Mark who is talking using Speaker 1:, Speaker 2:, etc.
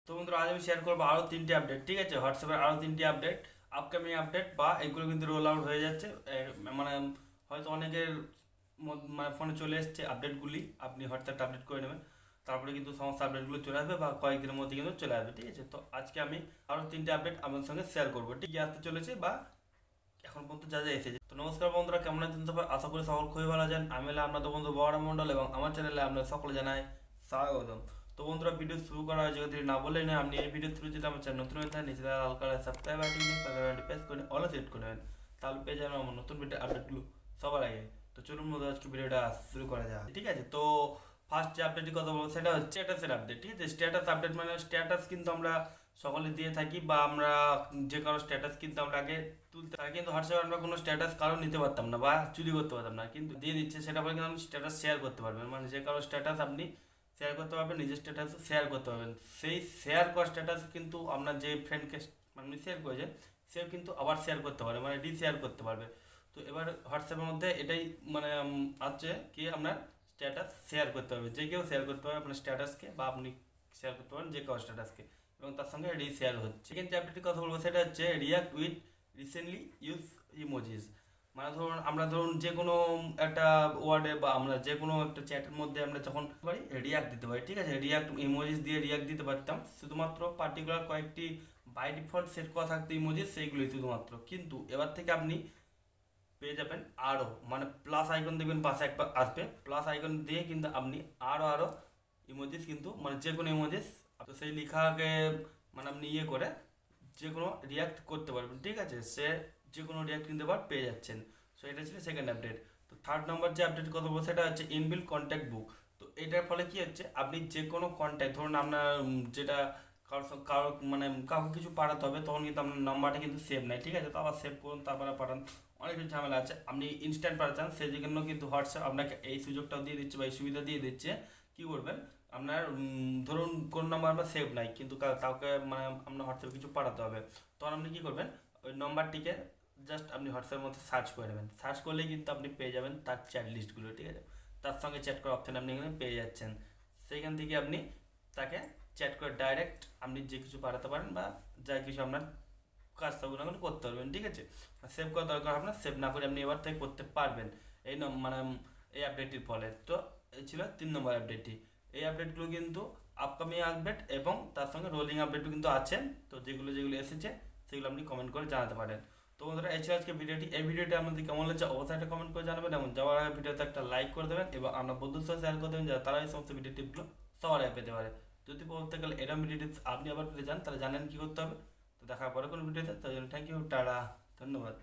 Speaker 1: তো বন্ধুরা আজ আমি শেয়ার করবো আরও তিনটি আপডেট, ঠিক আছে? হোয়াটসঅ্যাপের আরও তিনটি আপডেট, আপকামিং আপডেট বা এগুলো কিন্তু রোল আউট হয়ে যাচ্ছে। মানে হয়তো অনেকের মানে ফোনে চলে এসছে আপডেটগুলি, আপনি হোয়াটসঅ্যাপটা আপডেট করে নেবেন, তারপরে কিন্তু সমস্ত আপডেটগুলো চলে আসবে বা কয়েকদিনের মধ্যে কিন্তু চলে আসবে, ঠিক আছে? তো আজকে আমি আরও তিনটি আপডেট আপনাদের সঙ্গে শেয়ার করবো, ঠিক আছে? আসতে চলেছে বা এখন পর্যন্ত যা যা এসেছে। তো নমস্কার বন্ধুরা, কেমন আছেন সবাই? আশা করি সকল খুবই ভালো আছেন। আমি হলাম আপনাদের বন্ধু বড় মণ্ডল এবং আমার চ্যানেলে আপনাদের সকলে জানাই স্বাগতম। তো বন্ধুরা, ভিডিও শুরু করা হয়েছে যদি না বললেই না, আপনি এই ভিডিও থ্রু যদি আমার চ্যানেল নতুন হয়ে থাকেন, নিচে লাল কালার সাবস্ক্রাইব বাটন প্রেস করে অল সেট করে নেবেন, তাহলে পেয়ে যাবেন আমার নতুন ভিডিও আপডেটগুলো সবার আগে। তো চলুন বন্ধুরা, আজকে ভিডিওটা শুরু করা যাক, ঠিক আছে? তো ফার্স্ট যে আপডেটের কথা বলবো সেটা হচ্ছে স্ট্যাটাসের আপডেট, ঠিক আছে? স্ট্যাটাস আপডেট মানে স্ট্যাটাস কিন্তু আমরা সকলে দিয়ে থাকি, বা আমরা যে কারো স্ট্যাটাস কিন্তু আমরা আগে তুলতে থাকি, কিন্তু হোয়াটসঅ্যাপে আমরা কোনো স্ট্যাটাস কারো নিতে পারতাম না বা চুরি করতে পারতাম না, কিন্তু দিয়ে দিচ্ছে সেটা বলে কিন্তু আপনি স্ট্যাটাস শেয়ার করতে পারবেন। মানে যে কারো স্ট্যাটাস আপনি শেয়ার করতে পারবেন, নিজের স্ট্যাটাস শেয়ার করতে পারবেন। সেই শেয়ার করা স্ট্যাটাস কিন্তু আপনার যে ফ্রেন্ডকে মানে শেয়ার করেছে সেও কিন্তু আবার শেয়ার করতে পারবে, মানে রিশেয়ার করতে পারবে। তো এবার হোয়াটসঅ্যাপের মধ্যে এটাই মানে আছে কি, আপনার স্ট্যাটাস শেয়ার করতে হবে, যে কেউ শেয়ার করতে পারবে আপনার স্ট্যাটাসকে, বা আপনি শেয়ার করতে পারেন যে কারো স্ট্যাটাসকে, এবং তার সঙ্গে রিশেয়ার হচ্ছে। সেকেন্ড যে আপডেটের কথা বলবো সেটা হচ্ছে react with recently use emojis. মানে ধরুন যে কোনো একটা ওয়ার্ডে বা আমরা যে কোনো একটা চ্যাটের মধ্যে আমরা যখন পারি রিয়াক্ট দিতে পারি, ঠিক আছে? রিয়াক্ট ইমোজিস দিয়ে রিয়াক্ট দিতে পারতাম, শুধুমাত্র পার্টিকুলার কয়েকটি বাই ডিফল্ট সেট করা থাকতো ইমোজিস, সেইগুলোই শুধুমাত্র। কিন্তু এবার থেকে আপনি পেয়ে যাবেন আরও, মানে প্লাস আইকন দেখবেন পাশে একবার আসবে, প্লাস আইকন দিয়ে কিন্তু আপনি আরও ইমোজিস কিন্তু মানে যে কোনো ইমোজিস, তো সেই লেখাকে মানে আপনি ইয়ে করে যে কোনো রিয়াক্ট করতে পারবেন, ঠিক আছে? সে যে কোনো রিয়াক্ট কিন্তু আবার পেয়ে যাচ্ছেন। সো এটা ছিল সেকেন্ড আপডেট। তো থার্ড নম্বর যে আপডেট কথা বলবো সেটা হচ্ছে ইনবিল্ট কন্ট্যাক্ট বুক। তো এটার ফলে কি হচ্ছে, আপনি যে কোনো কন্ট্যাক্ট ধরুন আপনার যেটা কারো মানে কাউকে কিছু পাঠাতে হবে, তখন কিন্তু আপনার নাম্বারটা কিন্তু সেভ নাই, ঠিক আছে? তো আবার সেভ করুন, তারপরে পাঠান, অনেক কিছু ঝামেলা আছে। আপনি ইনস্ট্যান্ট পাঠান, সেই জন্য কিন্তু হোয়াটসঅ্যাপ আপনাকে এই সুযোগটাও দিয়ে দিচ্ছে বা এই সুবিধা দিয়ে দিচ্ছে। কি করবেন, আপনার ধরুন কোন নাম্বার আপনার সেভ নাই, কিন্তু কাউকে মানে আপনার হোয়াটসঅ্যাপে কিছু পাঠাতে হবে, তখন আপনি কী করবেন, ওই নম্বরটিকে জাস্ট আপনি হোয়াটসঅ্যাপের মধ্যে সার্চ করে নেবেন। সার্চ করলেই কিন্তু আপনি পেয়ে যাবেন তার চ্যাট লিস্টগুলো, ঠিক আছে? তার সঙ্গে চ্যাট করার অপশান আপনি এখানে পেয়ে যাচ্ছেন। সেইখান থেকে আপনি তাকে চ্যাট করে ডাইরেক্ট আপনি যে কিছু পাঠাতে পারেন বা যা কিছু আপনার কাজ থাকুন এখন করতে পারবেন, ঠিক আছে? সেভ করা দরকার হবে না, সেভ না করে আপনি এবার থেকে করতে পারবেন এই মানে এই আপডেটটির ফলে। তো এই ছিল 3 নম্বর আপডেটটি। এই আপডেটগুলো কিন্তু আপকামিং আপডেট এবং তার সঙ্গে রোলিং আপডেটও কিন্তু আছে। তো যেগুলো যেগুলো এসেছে সেগুলো আপনি কমেন্ট করে জানাতে পারেন। তো বন্ধুরা, এই ছিল আজকে ভিডিওটি। এই ভিডিওটি আপনাদের কেমন লাগছে অবশ্যই একটা কমেন্ট করে জানাবেন, এবং যাওয়ার আগে ভিডিওতে একটা লাইক করে দেবেন এবং আপনার বন্ধুর সাথে শেয়ার করে দেবেন, যাতে তারা এই সমস্ত ভিডিও টিপগুলো সবার আগে পেতে পারে। যদি পরবর্তীকালে এরকম ভিডিও টিপস আপনি আবার পেতে চান, তাহলে জানেন কী করতে হবে। তো দেখা পরে কোনো ভিডিওতে, তাই জন্য থ্যাংক ইউ, টাটা, ধন্যবাদ।